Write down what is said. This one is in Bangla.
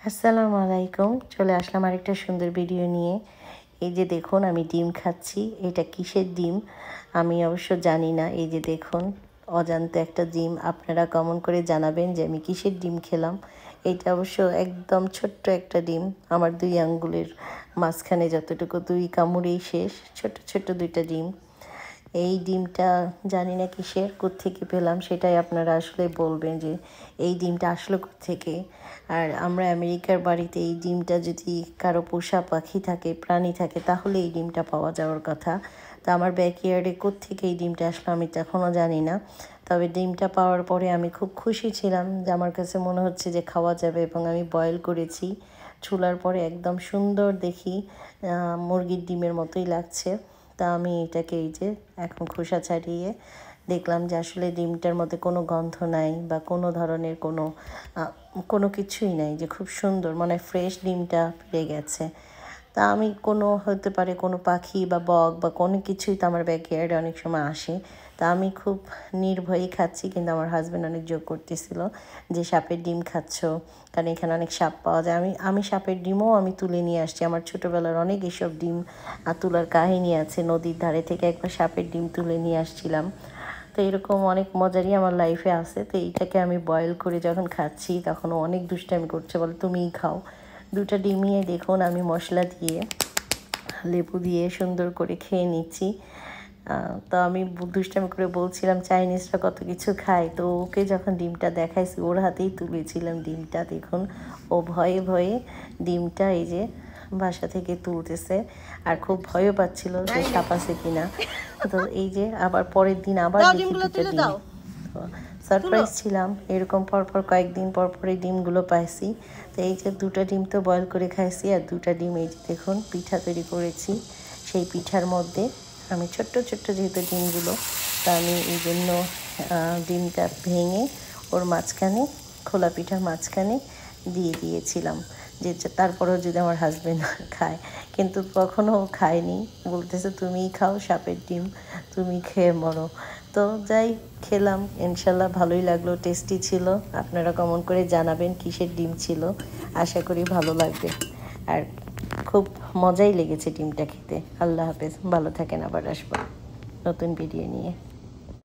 আসসালামু আলাইকুম। চলে আসলাম আরেকটা সুন্দর ভিডিও নিয়ে। এই যে দেখুন আমি ডিম খাচ্ছি। এটা কিসের ডিম আমি অবশ্য জানি না। এই যে দেখুন অজান্তে একটা ডিম। আপনারা কমেন্ট করে জানাবেন যে আমি কিসের ডিম খেলাম। এটা অবশ্য একদম ছোট্ট একটা ডিম। আমার 2 আঙ্গুলের মাঝখানে যতটুকু 2 কামড়েই শেষ। ছোট ছোট 2টা ডিম। এই ডিমটা জানি না কিসের, কোত্থেকে পেলাম সেটাই আপনারা আসলে বলবেন যে এই ডিমটা আসলো কোত্থেকে। আর আমরা আমেরিকার বাড়িতে এই ডিমটা যদি কারো পোষা পাখি থাকে, প্রাণী থাকে, তাহলে এই ডিমটা পাওয়া যাওয়ার কথা। তো আমার ব্যাকইয়ার্ডে কোত্থেকে এই ডিমটা আসলো আমি তখনও জানি না। তবে ডিমটা পাওয়ার পরে আমি খুব খুশি ছিলাম যে আমার কাছে মনে হচ্ছে যে খাওয়া যাবে, এবং আমি বয়েল করেছি চুলার পরে। একদম সুন্দর দেখি, মুরগির ডিমের মতোই লাগছে। তা আমি এটাকে এই যে এখন খোসা ছাড়িয়ে দেখলাম যে আসলে ডিমটার মধ্যে কোনো গন্ধ নাই বা কোনো ধরনের কোনো কিছুই নাই, যে খুব সুন্দর মানে ফ্রেশ ডিমটা পেয়ে গেছে। তা আমি হতে পারে কোনো পাখি বা বক বা কোনো কিছুই তো আমার ব্যাকইয়ার্ডে অনেক সময় আসে। তা আমি খুব নির্ভয়েই খাচ্ছি, কিন্তু আমার হাজব্যান্ড অনেক জোর করতেছিল যে সাপের ডিম খাচ্ছ, কারণ এখানে অনেক সাপ পাওয়া যায়। আমি সাপের ডিমও আমি তুলে নিয়ে আসছি। আমার ছোটোবেলার অনেক এসব ডিম তোলার কাহিনী আছে। নদীর ধারে থেকে একবার সাপের ডিম তুলে নিয়ে আসছিলাম। তো এরকম অনেক মজারই আমার লাইফে আছে। তো এইটাকে আমি বয়েল করে যখন খাচ্ছি তখন অনেক দুষ্টামি করছে, বলে তুমিই খাও। 2টা ডিমিয়ে দেখুন আমি মশলা দিয়ে লেবু দিয়ে সুন্দর করে খেয়ে নিচ্ছি। তো আমি দুষ্টামি করে বলছিলাম চাইনিজরা কত কিছু খায়, তো ওকে যখন ডিমটা দেখাইছি ওর হাতেই তুলেছিলাম ডিমটা। দেখুন ও ভয়ে ভয়ে ডিমটা এই যে বাসা থেকে তুলতেছে, আর খুব ভয়ও পাচ্ছিল যে সাপ আছে কিনা। তো এই যে আবার পরের দিন আবার দেখি 2টা ডিম। তো সারপ্রাইজ ছিলাম, এরকম পরপর কয়েকদিন পর এই ডিমগুলো পাইছি। তো এই যে 2টা ডিম তো বয়েল করে খাইছি, আর 2টা ডিম এই যে দেখুন পিঠা তৈরি করেছি। সেই পিঠার মধ্যে আমি ছোট্ট ছোট্ট যেহেতু ডিমগুলো, তা আমি এই জন্য ডিমটা ভেঙে ওর মাঝখানে, খোলা পিঠার মাঝখানে দিয়ে দিয়েছিলাম যে তারপরেও যদি আমার হাজব্যান্ড খায়, কিন্তু কখনও খায়নি। বলতেছে তুমিই খাও সাপের ডিম, তুমি খেয়ে মরো। তো যাই খেলাম, ইনশাল্লাহ ভালোই লাগলো, টেস্টি ছিল। আপনারা কমেন্ট করে জানাবেন কিসের ডিম ছিল। আশা করি ভালো লাগবে। আর খুব মজাই লেগেছে ডিমটা খেতে। আল্লাহ হাফেজ, ভালো থাকেন, আবার আসবো নতুন ভিডিও নিয়ে।